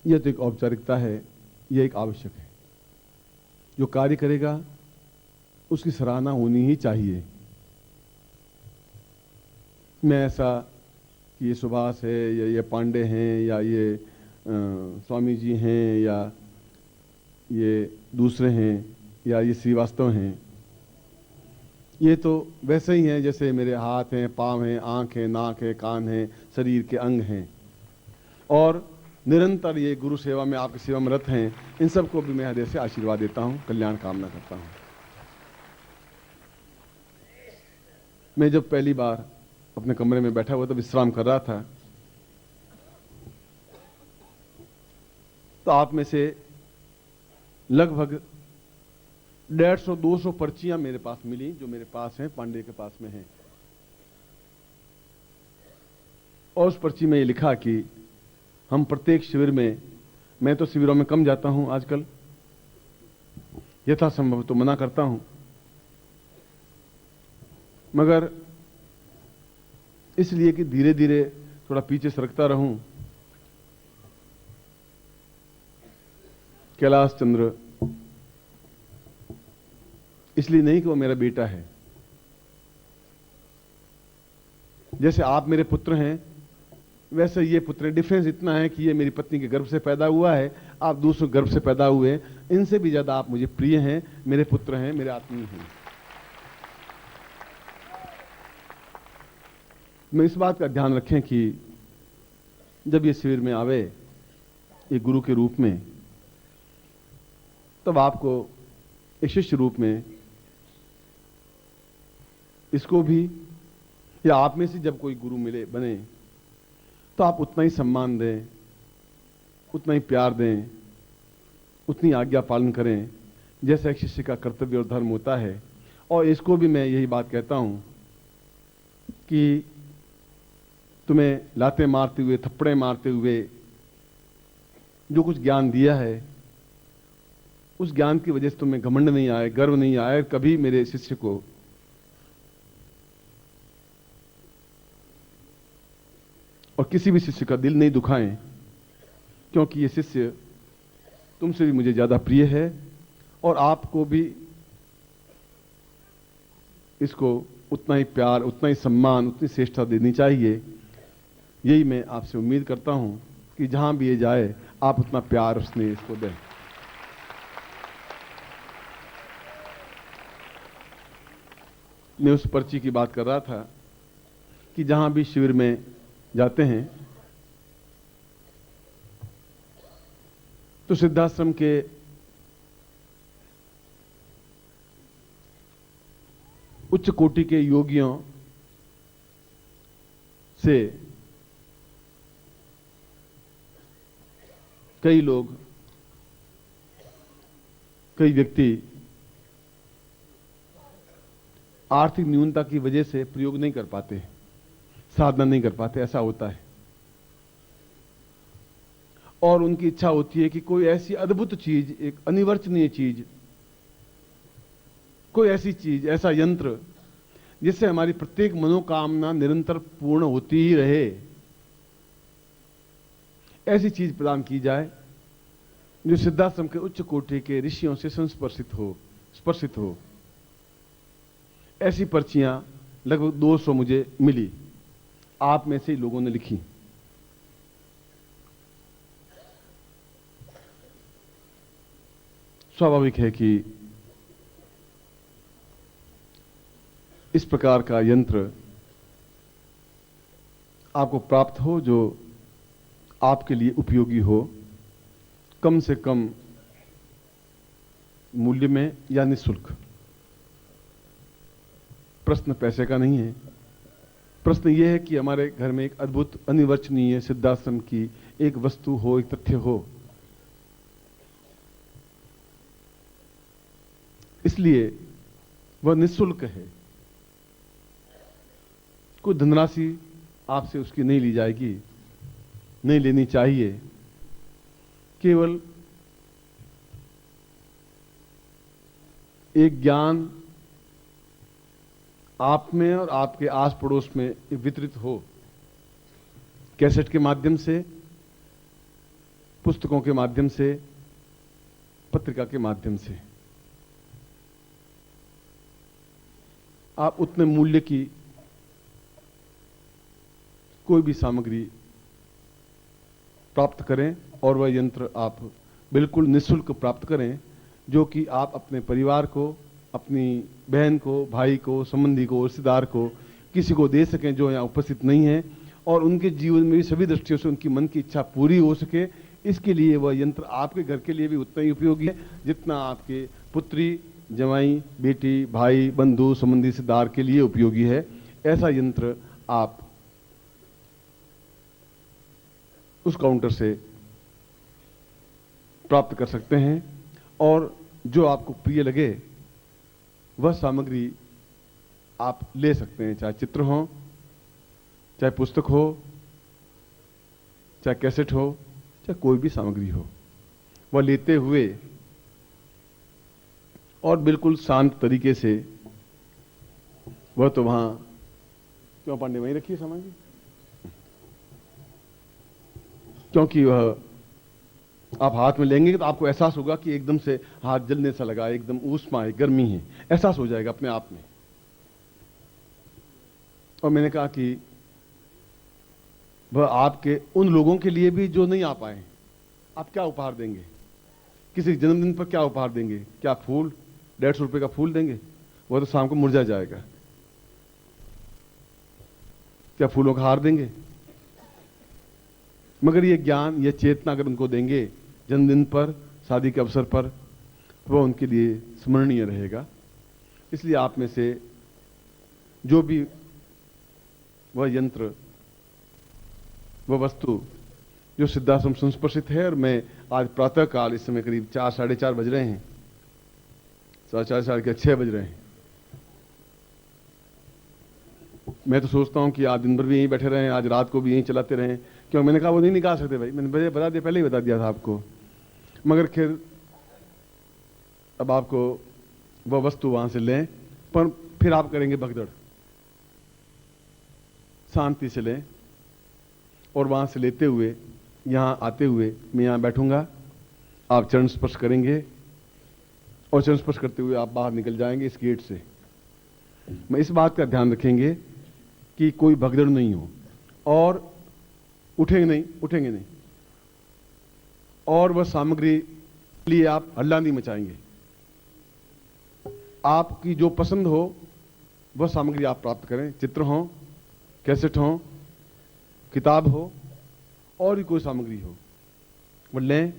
यह तो एक औपचारिकता है, यह एक आवश्यक है। जो कार्य करेगा उसकी सराहना होनी ही चाहिए। मैं ऐसा कि ये सुभाष है या ये पांडे हैं या ये स्वामी जी हैं या ये दूसरे हैं या ये श्रीवास्तव हैं, ये तो वैसे ही हैं जैसे मेरे हाथ हैं, पाँव हैं, आँख है, नाक है, कान है, शरीर के अंग हैं, और निरंतर ये गुरु सेवा में, आपकी सेवा में रत हैं। इन सबको भी मैं हृदय से आशीर्वाद देता हूँ, कल्याण कामना करता हूँ। मैं जब पहली बार अपने कमरे में बैठा हुआ था, विश्राम कर रहा था, तो आप में से लगभग 150-200 पर्चियां मेरे पास मिली, जो मेरे पास हैं, पांडे के पास में हैं। और उस पर्ची में ये लिखा कि हम प्रत्येक शिविर में, मैं तो शिविरों में कम जाता हूं आजकल, यथासंभव तो मना करता हूं, मगर इसलिए कि धीरे धीरे थोड़ा पीछे सरकता रहूं। कैलाश चंद्र इसलिए नहीं कि वो मेरा बेटा है, जैसे आप मेरे पुत्र हैं वैसे ये पुत्र हैं। डिफरेंस इतना है कि ये मेरी पत्नी के गर्भ से पैदा हुआ है, आप दूसरे गर्भ से पैदा हुए हैं। इनसे भी ज्यादा आप मुझे प्रिय हैं, मेरे पुत्र हैं, मेरे आत्मीय हैं। मैं इस बात का ध्यान रखें कि जब ये शिविर में आवे एक गुरु के रूप में, तब आपको एक शिष्य रूप में इसको भी, या आप में से जब कोई गुरु मिले बने तो आप उतना ही सम्मान दें, उतना ही प्यार दें, उतनी आज्ञा पालन करें जैसा एक शिष्य का कर्तव्य और धर्म होता है। और इसको भी मैं यही बात कहता हूं कि तुम्हें लाते मारते हुए, थप्पड़े मारते हुए जो कुछ ज्ञान दिया है, उस ज्ञान की वजह से तुम्हें घमंड नहीं आए, गर्व नहीं आए। कभी मेरे शिष्य को और किसी भी शिष्य का दिल नहीं दुखाएं, क्योंकि ये शिष्य तुमसे भी मुझे ज्यादा प्रिय है और आपको भी इसको उतना ही प्यार, उतना ही सम्मान, उतनी श्रेष्ठता देनी चाहिए। यही मैं आपसे उम्मीद करता हूं कि जहां भी ये जाए आप उतना प्यार और स्नेह इसको दें। मैं उस पर्ची की बात कर रहा था कि जहां भी शिविर में जाते हैं तो सिद्धाश्रम के उच्च कोटि के योगियों से कई लोग, कई व्यक्ति आर्थिक न्यूनता की वजह से प्रयोग नहीं कर पाते, साधना नहीं कर पाते, ऐसा होता है। और उनकी इच्छा होती है कि कोई ऐसी अद्भुत चीज, एक अनिवर्चनीय चीज, कोई ऐसी चीज, ऐसा यंत्र जिससे हमारी प्रत्येक मनोकामना निरंतर पूर्ण होती ही रहे, ऐसी चीज प्रदान की जाए जो सिद्धाश्रम के उच्च कोटि के ऋषियों से स्पर्शित हो। ऐसी पर्चियां लगभग 200 मुझे मिली, आप में से लोगों ने लिखी। स्वाभाविक है कि इस प्रकार का यंत्र आपको प्राप्त हो जो आपके लिए उपयोगी हो, कम से कम मूल्य में या निःशुल्क। प्रश्न पैसे का नहीं है, प्रश्न यह है कि हमारे घर में एक अद्भुत अनिवर्चनीय सिद्धाश्रम की एक वस्तु हो, एक तथ्य हो। इसलिए वह निःशुल्क है, कोई धनराशि आपसे उसकी नहीं ली जाएगी, नहीं लेनी चाहिए। केवल एक ज्ञान आप में और आपके आस पड़ोस में वितरित हो, कैसेट के माध्यम से पुस्तकों के माध्यम से, पत्रिका के माध्यम से आप उतने मूल्य की कोई भी सामग्री प्राप्त करें और वह यंत्र आप बिल्कुल निःशुल्क प्राप्त करें, जो कि आप अपने परिवार को, अपनी बहन को, भाई को, संबंधी को, रिश्तेदार को, किसी को दे सकें जो यहाँ उपस्थित नहीं है, और उनके जीवन में भी सभी दृष्टियों से उनकी मन की इच्छा पूरी हो सके। इसके लिए वह यंत्र आपके घर के लिए भी उतना ही उपयोगी है जितना आपके पुत्री, जवाई, बेटी, भाई, बंधु, संबंधी, रिश्तेदार के लिए उपयोगी है। ऐसा यंत्र आप उस काउंटर से प्राप्त कर सकते हैं, और जो आपको प्रिय लगे वह सामग्री आप ले सकते हैं, चाहे चित्र हो, चाहे पुस्तक हो, चाहे कैसेट हो, चाहे कोई भी सामग्री हो, वह लेते हुए और बिल्कुल शांत तरीके से, वह तो वहां क्यों पांडे वहीं रखिए सामग्री, क्योंकि वह आप हाथ में लेंगे तो आपको एहसास होगा कि एकदम से हाथ जलने सा लगा, एकदम ऊष्मा है, गर्मी है, एहसास हो जाएगा अपने आप में। और मैंने कहा कि वह आपके उन लोगों के लिए भी जो नहीं आ पाए, आप क्या उपहार देंगे? किसी जन्मदिन पर क्या उपहार देंगे? क्या फूल, 150 रुपए का फूल देंगे? वह तो शाम को मुरझा जाएगा। क्या फूलों का हार देंगे? मगर ये ज्ञान, ये चेतना अगर उनको देंगे जन्मदिन पर, शादी के अवसर पर, तो वह उनके लिए स्मरणीय रहेगा। इसलिए आप में से जो भी वह यंत्र, वह वस्तु जो सिद्धाश्रम संस्पर्शित है, और मैं आज प्रातः काल, इस समय करीब 4, साढ़े 4 बज रहे हैं, 4:30 साढ़े के 6 बज रहे हैं, मैं तो सोचता हूं कि आज दिन भर भी यहीं बैठे रहे, आज रात को भी यहीं चलाते रहे, क्यों? मैंने कहा वो नहीं निकाल सकते भाई, मैंने बता दिया, पहले ही बता दिया था आपको। मगर खैर अब आपको वह वस्तु वहां से लें, पर फिर आप करेंगे भगदड़, शांति से लें, और वहां से लेते हुए यहां आते हुए मैं यहां बैठूंगा, आप चरण स्पर्श करेंगे, और चरण स्पर्श करते हुए आप बाहर निकल जाएंगे इस गेट से। मैं इस बात का ध्यान रखेंगे कि कोई भगदड़ नहीं हो, और उठेंगे नहीं, और वह सामग्री लिए आप हल्ला नहीं मचाएंगे। आपकी जो पसंद हो वह सामग्री आप प्राप्त करें, चित्र हो, कैसेट हो, किताब हो, और भी कोई सामग्री हो, वह लें,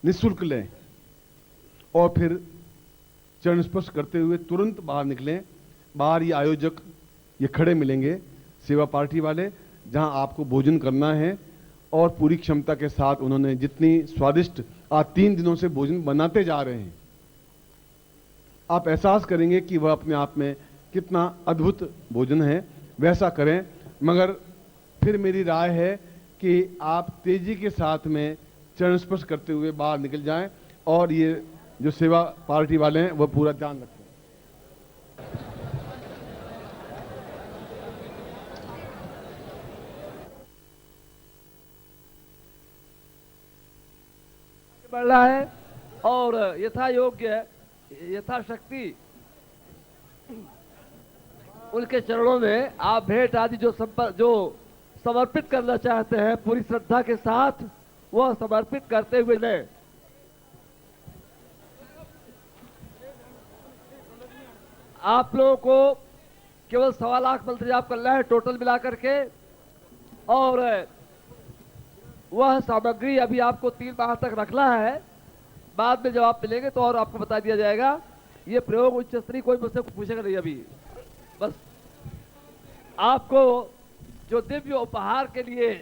निःशुल्क लें, और फिर चरण स्पर्श करते हुए तुरंत बाहर निकलें। बाहर ये आयोजक ये खड़े मिलेंगे, सेवा पार्टी वाले, जहां आपको भोजन करना है, और पूरी क्षमता के साथ उन्होंने जितनी स्वादिष्ट आज 3 दिनों से भोजन बनाते जा रहे हैं, आप एहसास करेंगे कि वह अपने आप में कितना अद्भुत भोजन है। वैसा करें, मगर फिर मेरी राय है कि आप तेजी के साथ में चरण स्पर्श करते हुए बाहर निकल जाएं, और ये जो सेवा पार्टी वाले हैं वह पूरा ध्यान रखें। बढ़ रहा है, और यथा योग्य, यथाशक्ति उनके चरणों में आप भेंट आदि जो समर्पित करना चाहते हैं, पूरी श्रद्धा के साथ वह समर्पित करते हुए लें। आप लोगों को केवल 1.25 लाख मंत्र जाप करना है टोटल मिलाकर के, और वह सामग्री अभी आपको 3 माह तक रखना है। बाद में जब आप मिलेंगे तो और आपको बता दिया जाएगा। ये प्रयोग उच्च स्तरीय, कोई मुझसे पूछेगा नहीं अभी। बस आपको जो दिव्य उपहार के लिए,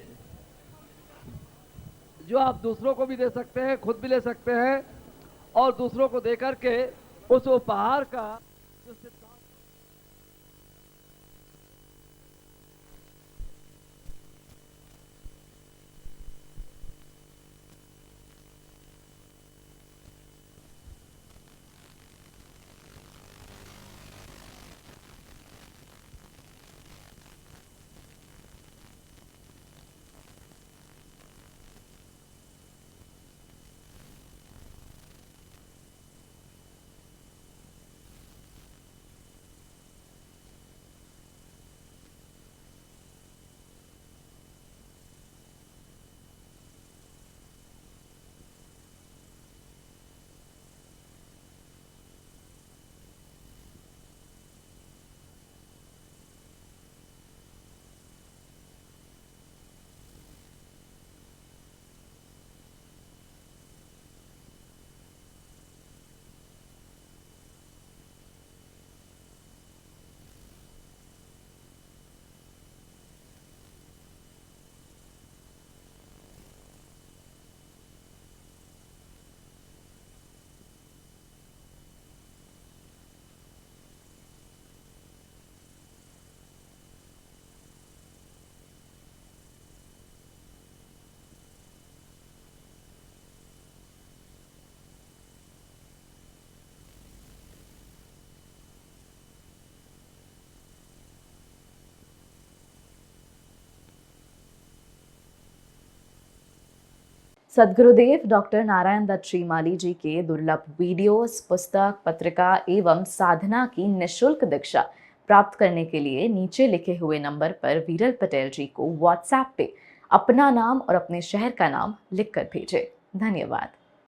जो आप दूसरों को भी दे सकते हैं, खुद भी ले सकते हैं, और दूसरों को देकर के उस उपहार का जो सद्गुरुदेव डॉक्टर नारायण दत्त श्रीमाली जी के दुर्लभ वीडियोस, पुस्तक, पत्रिका एवं साधना की निःशुल्क दीक्षा प्राप्त करने के लिए नीचे लिखे हुए नंबर पर वीरल पटेल जी को व्हाट्सएप पे अपना नाम और अपने शहर का नाम लिखकर भेजें। धन्यवाद।